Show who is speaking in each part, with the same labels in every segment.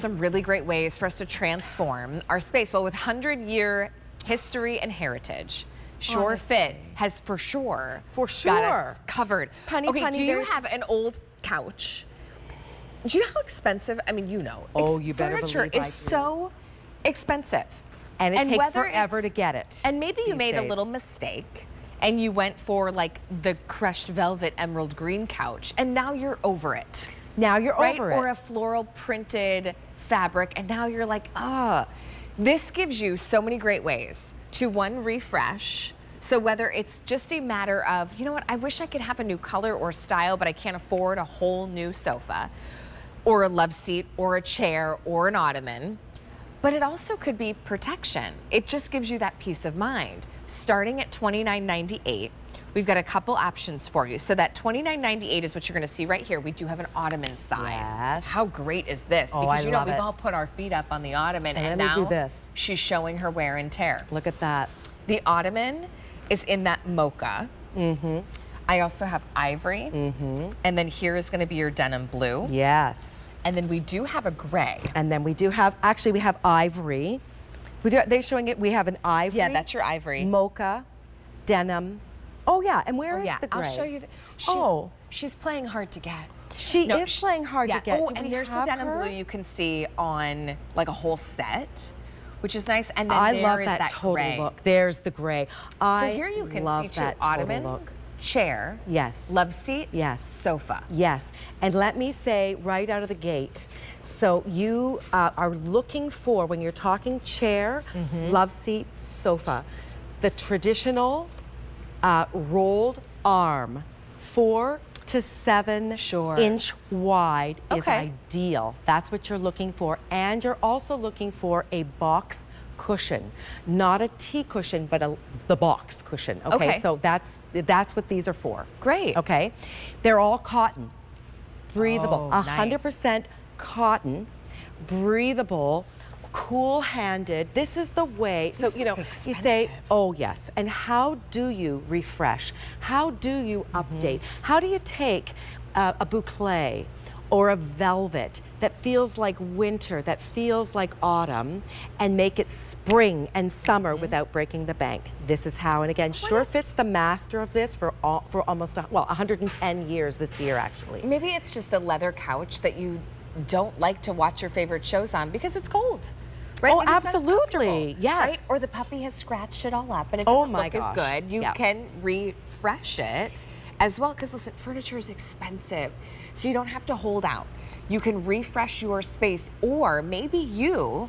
Speaker 1: Some really great ways for us to transform our space. Well, with 100-year history and heritage, Surefit has for sure got us covered. Okay, do you have an old couch? Do you know how expensive? I mean, you know.
Speaker 2: Oh, you better
Speaker 1: furniture
Speaker 2: believe I
Speaker 1: is
Speaker 2: do.
Speaker 1: so expensive.
Speaker 2: And it takes forever to get it.
Speaker 1: And maybe you made a little mistake and you went for like the crushed velvet emerald green couch and now you're over it.
Speaker 2: Now you're over it.
Speaker 1: Or a floral printed fabric and now you're like, this gives you so many great ways to, one, refresh. So whether it's just a matter of, you know what, I wish I could have a new color or style, but I can't afford a whole new sofa or a love seat or a chair or an ottoman. But it also could be protection. It just gives you that peace of mind. Starting at $29.98, we've got a couple options for you. So that $29.98 is what you're gonna see right here. We do have an ottoman size.
Speaker 2: Yes.
Speaker 1: How great is this?
Speaker 2: Oh,
Speaker 1: because
Speaker 2: I
Speaker 1: you know,
Speaker 2: love
Speaker 1: we've
Speaker 2: it.
Speaker 1: all put our feet up on the ottoman and
Speaker 2: let me
Speaker 1: now
Speaker 2: do this.
Speaker 1: She's showing her wear and tear.
Speaker 2: Look at that.
Speaker 1: The ottoman is in that mocha.
Speaker 2: Mm-hmm.
Speaker 1: I also have ivory.
Speaker 2: Mm-hmm.
Speaker 1: And then here is gonna be your denim blue.
Speaker 2: Yes.
Speaker 1: And then we do have a gray.
Speaker 2: And then we do have, actually we have ivory. They're showing it, we have an ivory.
Speaker 1: Yeah, that's your ivory.
Speaker 2: Mocha, denim. Oh yeah, and where is the gray?
Speaker 1: I'll show you. She's playing hard to get.
Speaker 2: She is playing hard to get.
Speaker 1: Oh, and there's the denim blue you can see on like a whole set, which is nice. And then there is that
Speaker 2: total
Speaker 1: gray.
Speaker 2: look. There's the gray.
Speaker 1: So here you can see too, ottoman, chair,
Speaker 2: yes,
Speaker 1: love seat,
Speaker 2: yes,
Speaker 1: sofa,
Speaker 2: yes. And let me say right out of the gate, so you are looking for, when you're talking chair, love seat, sofa, the traditional rolled arm, 4 to 7 inch wide is ideal. That's what you're looking for. And you're also looking for a box cushion, not a tea cushion, but the box cushion. Okay, so that's what these are for.
Speaker 1: Great.
Speaker 2: Okay, they're all cotton, breathable, 100% cotton, breathable, cool-handed. This is the way. So you know, you say, oh yes. And how do you refresh? How do you update? How do you take a boucle or a velvet that feels like winter, that feels like autumn, and make it spring and summer without breaking the bank? This is how. And again, Surefit's the master of this for almost 110 years this year, actually.
Speaker 1: Maybe it's just a leather couch that you don't like to watch your favorite shows on because it's cold. Right?
Speaker 2: Oh, absolutely. Yes.
Speaker 1: Right? Or the puppy has scratched it all up and it doesn't look as good. You can refresh it as well, because listen, furniture is expensive, so you don't have to hold out. You can refresh your space, or maybe you're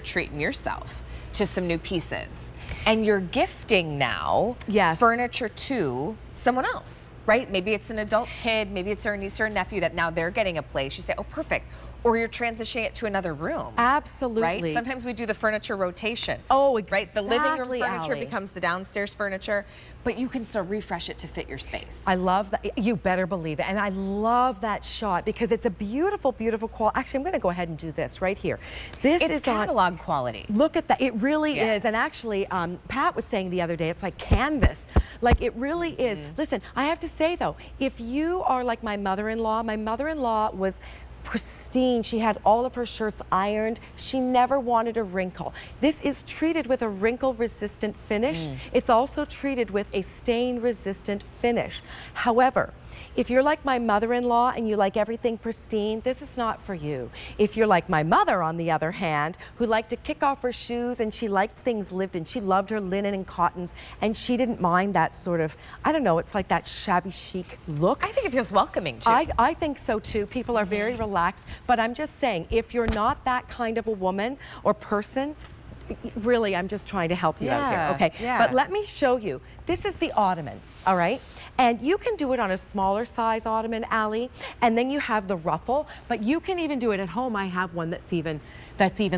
Speaker 1: treating yourself to some new pieces and you're gifting now furniture to someone else, right? Maybe it's an adult kid, maybe it's their niece or nephew that now they're getting a place. You say, oh, perfect. Or you're transitioning it to another room.
Speaker 2: Absolutely.
Speaker 1: Right? Sometimes we do the furniture rotation.
Speaker 2: Oh, exactly.
Speaker 1: Right? The living room furniture becomes the downstairs furniture, but you can still refresh it to fit your space.
Speaker 2: I love that. You better believe it. And I love that shot because it's a beautiful, beautiful quality. Actually, I'm going to go ahead and do this right here. This is
Speaker 1: catalog quality.
Speaker 2: Look at that. It really is. And actually, Pat was saying the other day, it's like canvas. Like it really is. Listen, I have to say though, if you are like my mother-in-law was pristine. She had all of her shirts ironed. She never wanted a wrinkle. This is treated with a wrinkle-resistant finish. It's also treated with a stain-resistant finish. However, if you're like my mother-in-law and you like everything pristine, this is not for you. If you're like my mother, on the other hand, who liked to kick off her shoes and she liked things lived in, she loved her linen and cottons, and she didn't mind that sort of, I don't know, it's like that shabby chic look.
Speaker 1: I think it feels welcoming too.
Speaker 2: I think so too. People are very relaxed, but I'm just saying, if you're not that kind of a woman or person, really, I'm just trying to help you out here. Okay, but let me show you. This is the ottoman, all right? And you can do it on a smaller size ottoman, Allie, and then you have the ruffle, but you can even do it at home. I have one that's even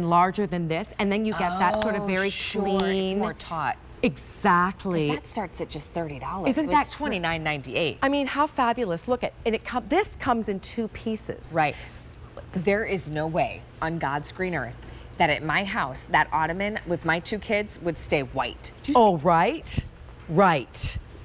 Speaker 2: larger than this, and then you get that sort of very clean.
Speaker 1: It's more taut.
Speaker 2: Exactly.
Speaker 1: That starts at just $30.
Speaker 2: Isn't that
Speaker 1: $29.98?
Speaker 2: I mean, how fabulous. Look at, and this comes in 2 pieces.
Speaker 1: Right. There is no way on God's green earth that at my house, that ottoman with my 2 kids would stay white.
Speaker 2: Oh, right.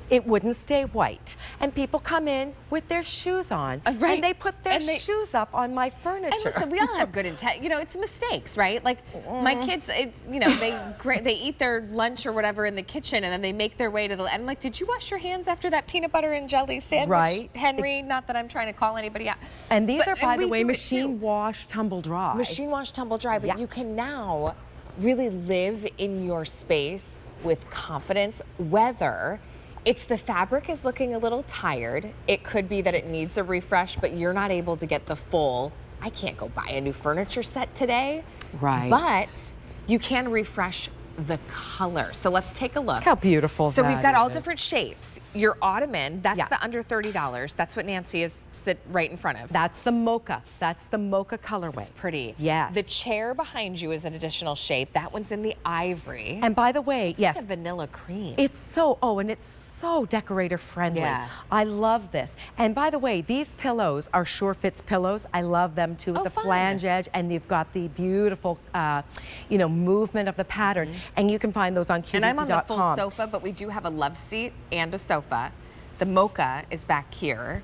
Speaker 2: it wouldn't stay white. And people come in with their shoes on,
Speaker 1: right.
Speaker 2: and they put their shoes up on my furniture.
Speaker 1: And listen, we all have good intent. You know, it's mistakes, right? Like my kids, it's, you know, they eat their lunch or whatever in the kitchen, and then they make their way to the. And I'm like, did you wash your hands after that peanut butter and jelly sandwich,
Speaker 2: right,
Speaker 1: Henry? Not that I'm trying to call anybody out.
Speaker 2: And these are, by the way, machine wash, tumble dry.
Speaker 1: Machine wash, tumble dry. But you can now really live in your space with confidence, whether it's the fabric is looking a little tired. It could be that it needs a refresh, but you're not able to get the full, I can't go buy a new furniture set today.
Speaker 2: Right.
Speaker 1: But you can refresh the color. So let's take a look.
Speaker 2: Look how beautiful
Speaker 1: So
Speaker 2: that
Speaker 1: we've got all
Speaker 2: is.
Speaker 1: different shapes. Your ottoman, that's the under $30. That's what Nancy is sit right in front of.
Speaker 2: That's the mocha. That's the mocha colorway.
Speaker 1: It's pretty.
Speaker 2: Yes.
Speaker 1: The chair behind you is an additional shape. That one's in the ivory.
Speaker 2: And by the way,
Speaker 1: It's
Speaker 2: yes.
Speaker 1: like a vanilla cream.
Speaker 2: It's so, and it's so decorator friendly.
Speaker 1: Yeah.
Speaker 2: I love this. And by the way, these pillows are Surefit's pillows. I love them too, with the
Speaker 1: fun.
Speaker 2: flange edge, and you've got the beautiful, you know, movement of the pattern. And you can find those on QVC.com.
Speaker 1: And I'm on the full sofa, but we do have a love seat and a sofa. The mocha is back here.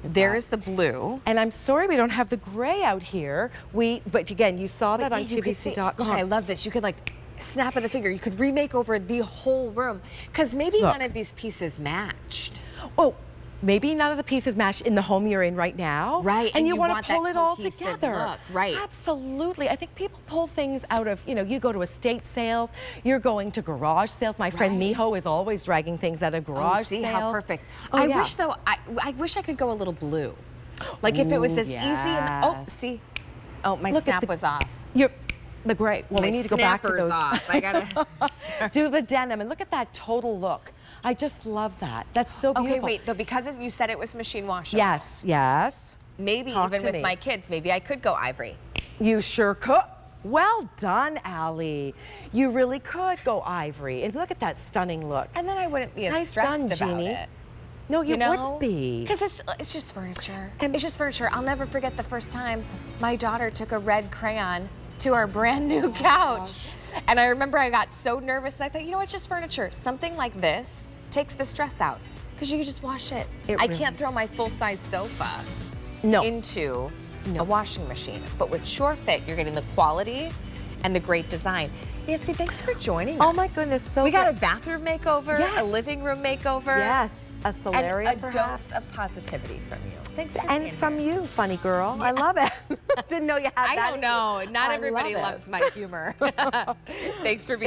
Speaker 1: There is the blue.
Speaker 2: And I'm sorry we don't have the gray out here. But again, you saw that on QVC.com.
Speaker 1: Look, I love this. You could like snap of the finger. You could remake over the whole room because maybe none of these pieces matched.
Speaker 2: Oh, maybe none of the pieces match in the home you're in right now.
Speaker 1: Right.
Speaker 2: And you want to
Speaker 1: that
Speaker 2: pull it all
Speaker 1: cohesive
Speaker 2: together.
Speaker 1: look. Right.
Speaker 2: Absolutely. I think people pull things out of, you know, you go to estate sales, you're going to garage sales. My friend Miho is always dragging things out of garage
Speaker 1: see
Speaker 2: sales.
Speaker 1: how perfect.
Speaker 2: Oh,
Speaker 1: I wish though, I wish I could go a little blue. Like if it was as easy and oh, see. Oh, my snap was off.
Speaker 2: The gray. Well, we need to go back to those.
Speaker 1: Off. I gotta
Speaker 2: do the denim and look at that total look. I just love that. That's so beautiful.
Speaker 1: Okay, wait, though, because you said it was machine washable.
Speaker 2: Yes, yes.
Speaker 1: Maybe
Speaker 2: Talk
Speaker 1: even
Speaker 2: to
Speaker 1: with
Speaker 2: me.
Speaker 1: my kids, maybe I could go ivory.
Speaker 2: You sure could. Well done, Allie. You really could go ivory. And look at that stunning look.
Speaker 1: And then I wouldn't be as
Speaker 2: Nice
Speaker 1: stressed
Speaker 2: done,
Speaker 1: about
Speaker 2: Jeannie.
Speaker 1: it.
Speaker 2: No, you
Speaker 1: know?
Speaker 2: wouldn't be.
Speaker 1: Because it's just furniture.
Speaker 2: And
Speaker 1: it's just furniture. I'll never forget the first time my daughter took a red crayon to our brand new couch. And I remember I got so nervous that I thought, you know, it's just furniture. Something like this takes the stress out because you can just wash it. I can't throw my full-size sofa into a washing machine. But with Surefit, you're getting the quality and the great design. Nancy, thanks for joining us.
Speaker 2: Oh my goodness, so
Speaker 1: we got a bathroom makeover,
Speaker 2: Yes.
Speaker 1: a living room makeover.
Speaker 2: Yes, a solarium
Speaker 1: and a
Speaker 2: perhaps.
Speaker 1: dose of positivity from you. Thanks for
Speaker 2: And
Speaker 1: being
Speaker 2: from
Speaker 1: here.
Speaker 2: you, funny girl. I love it. Didn't know you had that.
Speaker 1: I don't know. Not
Speaker 2: I
Speaker 1: everybody
Speaker 2: love it.
Speaker 1: loves my humor. Thanks for being